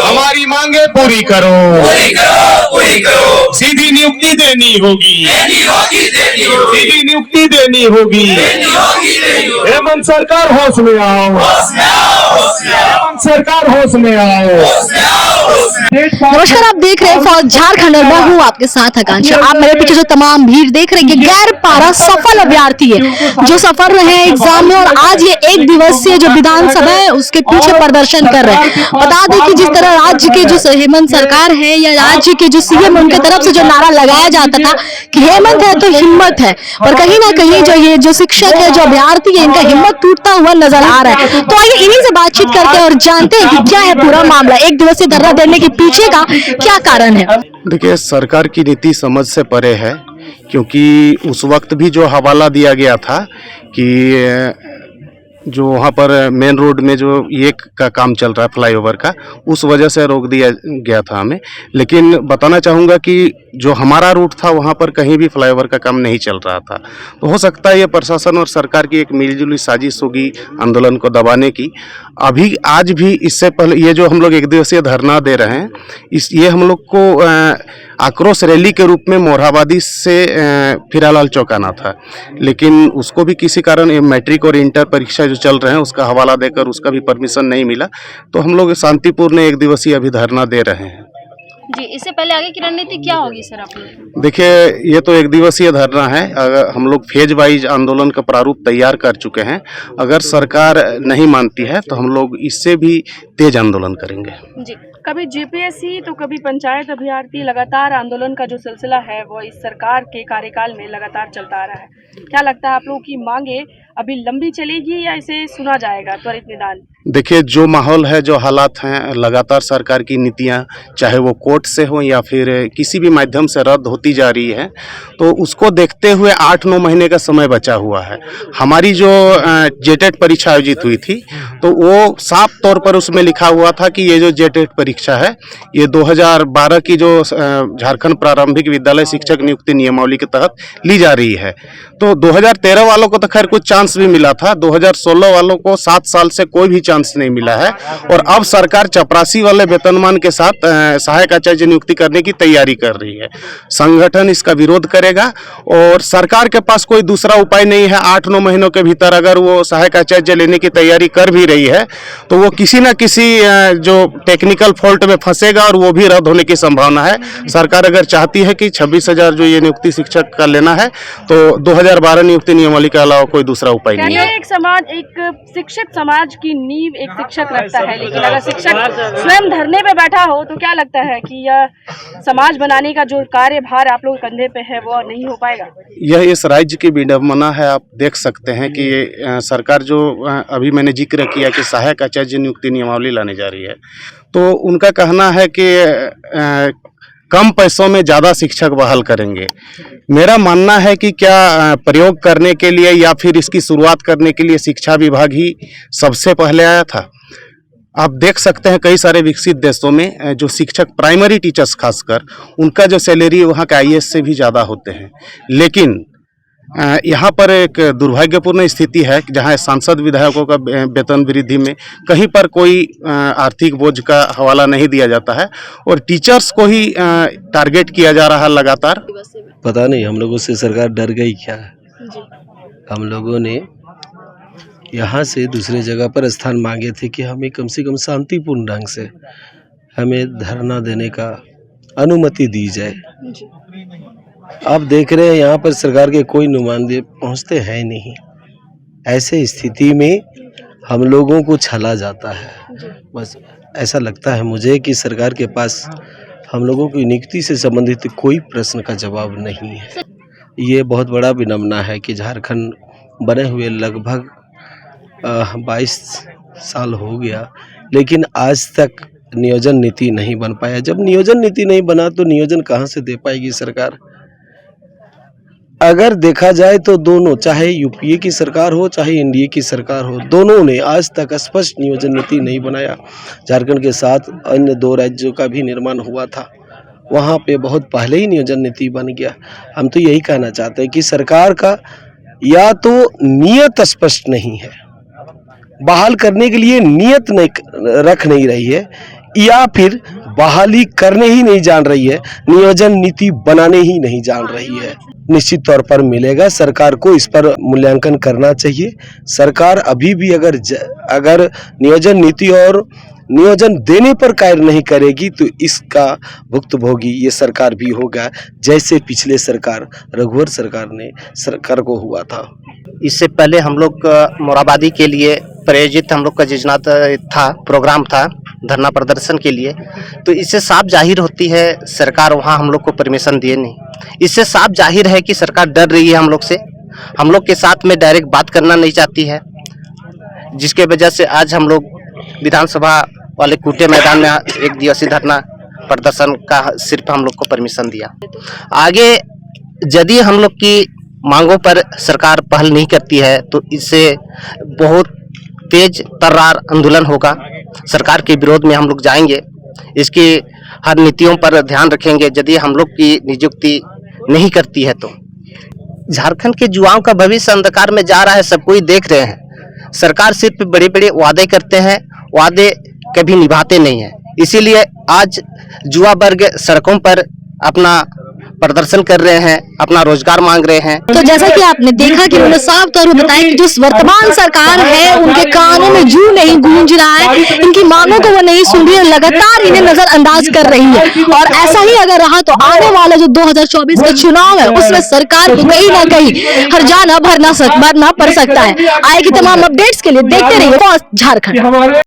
हमारी मांगे पूरी करो, पूरी करो। सीधी नियुक्ति देनी होगी, देनी होगी, सीधी नियुक्ति देनी होगी। हेमंत सरकार होश में आओ, हेमंत सरकार होश में आओ। नमस्कार, आप देख रहे हैं फौज झारखंड और मैं हूँ आपके साथ आकांक्षा। आप मेरे पीछे जो तमाम भीड़ देख रहे हैं, गैर पारा सफल अभ्यर्थी है जो सफल रहे हैं एग्जाम में, और आज ये एक दिवसीय जो विधानसभा है उसके पीछे प्रदर्शन कर रहे हैं। बता दें कि जिस तरह राज्य के जो हेमंत सरकार है या राज्य के जो सीएम उनके तरफ से जो नारा लगाया जाता था कि हेमंत है तो हिम्मत है, और कहीं ना कहीं जो ये जो शिक्षक है, जो अभ्यर्थी है, इनका हिम्मत टूटता हुआ नजर आ रहा है। तो आइए इन्हीं से बातचीत करते हैं और जानते हैं कि क्या है पूरा मामला, एक दिवसीय धरना देने के पीछे का क्या कारण है। देखिए, सरकार की नीति समझ से परे है, क्योंकि उस वक्त भी जो हवाला दिया गया था कि जो वहाँ पर मेन रोड में जो ये का काम चल रहा है फ्लाईओवर का, उस वजह से रोक दिया गया था हमें। लेकिन बताना चाहूँगा कि जो हमारा रूट था वहाँ पर कहीं भी फ्लाईओवर का काम नहीं चल रहा था। तो हो सकता है ये प्रशासन और सरकार की एक मिलजुली साजिश होगी आंदोलन को दबाने की। अभी आज भी इससे पहले ये जो हम लोग एक दिवसीय धरना दे रहे हैं, ये हम लोग को आक्रोश रैली के रूप में मोरहाबादी से फिरालाल चौक आना था, लेकिन उसको भी किसी कारण ये मैट्रिक और इंटर परीक्षा जो चल रहे हैं उसका हवाला देकर उसका भी परमिशन नहीं मिला। तो हम लोग शांतिपूर्ण एक दिवसीय अभी धरना दे रहे हैं। जी, इससे पहले आगे की रणनीति क्या होगी सर आप लोग? देखिए, ये तो एक दिवसीय धरना है। अगर हम लोग फेज वाइज आंदोलन का प्रारूप तैयार कर चुके हैं, अगर सरकार नहीं मानती है तो हम लोग इससे भी तेज आंदोलन करेंगे। जी, कभी जेपीएससी तो कभी पंचायत अभ्यर्थी, लगातार आंदोलन का जो सिलसिला है वो इस सरकार के कार्यकाल में लगातार चलता आ रहा है। क्या लगता है आप लोगों की मांगे अभी लंबी चलेगी या इसे सुना जाएगा त्वरित निदान? देखिए, जो माहौल है, जो हालात हैं, लगातार सरकार की नीतियां चाहे वो कोर्ट से हो या फिर किसी भी माध्यम से रद्द होती जा रही है, तो उसको देखते हुए 8-9 महीने का समय बचा हुआ है। हमारी जो जेटेट परीक्षा आयोजित हुई थी तो वो साफ तौर पर उसमें लिखा हुआ था कि ये जो जेटेट परीक्षा है ये 2012 की जो झारखंड प्रारंभिक विद्यालय शिक्षक नियुक्ति नियमावली के तहत ली जा रही है। तो 2013 वालों को तो खैर कुछ चांस भी मिला था, 2016 वालों को 7 साल से कोई भी चांस नहीं मिला है। और अब सरकार चपरासी वाले वेतनमान के साथ सहायक आचार्य नियुक्ति करने की तैयारी कर रही है। संगठन इसका विरोध करेगा और सरकार के पास कोई दूसरा उपाय नहीं है। 8-9 महीनों के भीतर अगर वो सहायक आचार्य लेने की तैयारी कर भी रही है तो वो किसी न किसी जो टेक्निकल फॉल्ट में फंसेगा और वो भी रद्द होने की संभावना है। सरकार अगर चाहती है कि 26,000 जो ये नियुक्ति शिक्षक का लेना है तो 2012 नियुक्ति नियमावली के अलावा कोई दूसरा उपाय नहीं है। एक समाज, एक शिक्षित समाज की नींव एक शिक्षक रखता है, लेकिन अगर शिक्षक स्वयं धरने पे बैठा हो तो क्या लगता है कि यह समाज बनाने का जो कार्यभार आप लोगों के कंधे पे है वो नहीं हो पाएगा? यह इस राज्य की विडंबना है। आप देख सकते हैं कि सरकार जो अभी मैंने जिक्र किया कि सहायक आचार्य नियुक्ति नियमावली लाने जा रही है, तो उनका कहना है कि कम पैसों में ज़्यादा शिक्षक बहाल करेंगे। मेरा मानना है कि क्या प्रयोग करने के लिए या फिर इसकी शुरुआत करने के लिए शिक्षा विभाग ही सबसे पहले आया था। आप देख सकते हैं कई सारे विकसित देशों में जो शिक्षक, प्राइमरी टीचर्स खासकर, उनका जो सैलरी वहाँ के आईएएस से भी ज़्यादा होते हैं। लेकिन यहाँ पर एक दुर्भाग्यपूर्ण स्थिति है जहाँ सांसद विधायकों का वेतन वृद्धि में कहीं पर कोई आर्थिक बोझ का हवाला नहीं दिया जाता है और टीचर्स को ही टारगेट किया जा रहा है लगातार। पता नहीं हम लोगों से सरकार डर गई क्या? हम लोगों ने यहाँ से दूसरे जगह पर स्थान मांगे थे कि हमें कम से कम शांतिपूर्ण ढंग से हमें धरना देने का अनुमति दी जाए। आप देख रहे हैं यहाँ पर सरकार के कोई नुमाइंदे पहुँचते हैं नहीं। ऐसे स्थिति में हम लोगों को छला जाता है। बस ऐसा लगता है मुझे कि सरकार के पास हम लोगों की नियुक्ति से संबंधित कोई प्रश्न का जवाब नहीं है। ये बहुत बड़ा विडंबना है कि झारखंड बने हुए लगभग 22 साल हो गया, लेकिन आज तक नियोजन नीति नहीं बन पाया। जब नियोजन नीति नहीं बना तो नियोजन कहाँ से दे पाएगी सरकार? अगर देखा जाए तो दोनों, चाहे यूपीए की सरकार हो चाहे एनडीए की सरकार हो, दोनों ने आज तक स्पष्ट नियोजन नीति नहीं बनाया। झारखंड के साथ अन्य 2 राज्यों का भी निर्माण हुआ था, वहाँ पे बहुत पहले ही नियोजन नीति बन गया। हम तो यही कहना चाहते हैं कि सरकार का या तो नियत स्पष्ट नहीं है, बहाल करने के लिए नियत नहीं रख नहीं रही है या फिर बहाली करने ही नहीं जान रही है, नियोजन नीति बनाने ही नहीं जान रही है। निश्चित तौर पर मिलेगा, सरकार को इस पर मूल्यांकन करना चाहिए। सरकार अभी भी अगर नियोजन नीति और नियोजन देने पर कार्य नहीं करेगी तो इसका भुक्तभोगी ये सरकार भी होगा, जैसे पिछले सरकार रघुवर सरकार को हुआ था। इससे पहले हम लोग मोराबादी के लिए प्रायोजित हम लोग का योजना था, प्रोग्राम था धरना प्रदर्शन के लिए, तो इससे साफ जाहिर होती है सरकार वहां हम लोग को परमिशन दिए नहीं। इससे साफ जाहिर है कि सरकार डर रही है हम लोग से, हम लोग के साथ में डायरेक्ट बात करना नहीं चाहती है, जिसके वजह से आज हम लोग विधानसभा वाले कूटे मैदान में एक दिवसीय धरना प्रदर्शन का सिर्फ हम लोग को परमिशन दिया। आगे यदि हम लोग की मांगों पर सरकार पहल नहीं करती है तो इससे बहुत तेज तर्रार आंदोलन होगा, सरकार के विरोध में हम लोग जाएंगे, इसकी हर नीतियों पर ध्यान रखेंगे। यदि हम लोग की नियुक्ति नहीं करती है तो झारखंड के युवाओं का भविष्य अंधकार में जा रहा है, सब कोई देख रहे हैं। सरकार सिर्फ बड़े बड़े वादे करते हैं, वादे कभी निभाते नहीं हैं। इसीलिए आज युवा वर्ग सड़कों पर अपना प्रदर्शन कर रहे हैं, अपना रोजगार मांग रहे हैं। तो जैसा कि आपने देखा कि उन्होंने साफ तौर पर बताया कि जो वर्तमान सरकार है उनके कानों में जू नहीं गूंज रहा है, इनकी मांगों को वो नहीं सुन रही है, लगातार इन्हें नजरअंदाज कर रही है। और ऐसा ही अगर रहा तो आने वाला जो 2024 का चुनाव है उसमें सरकार को कहीं ना कहीं हर्जाना भरना पड़ सकता है। आएगी तमाम अपडेट्स के लिए देखते रहिए फर्स्ट झारखंड।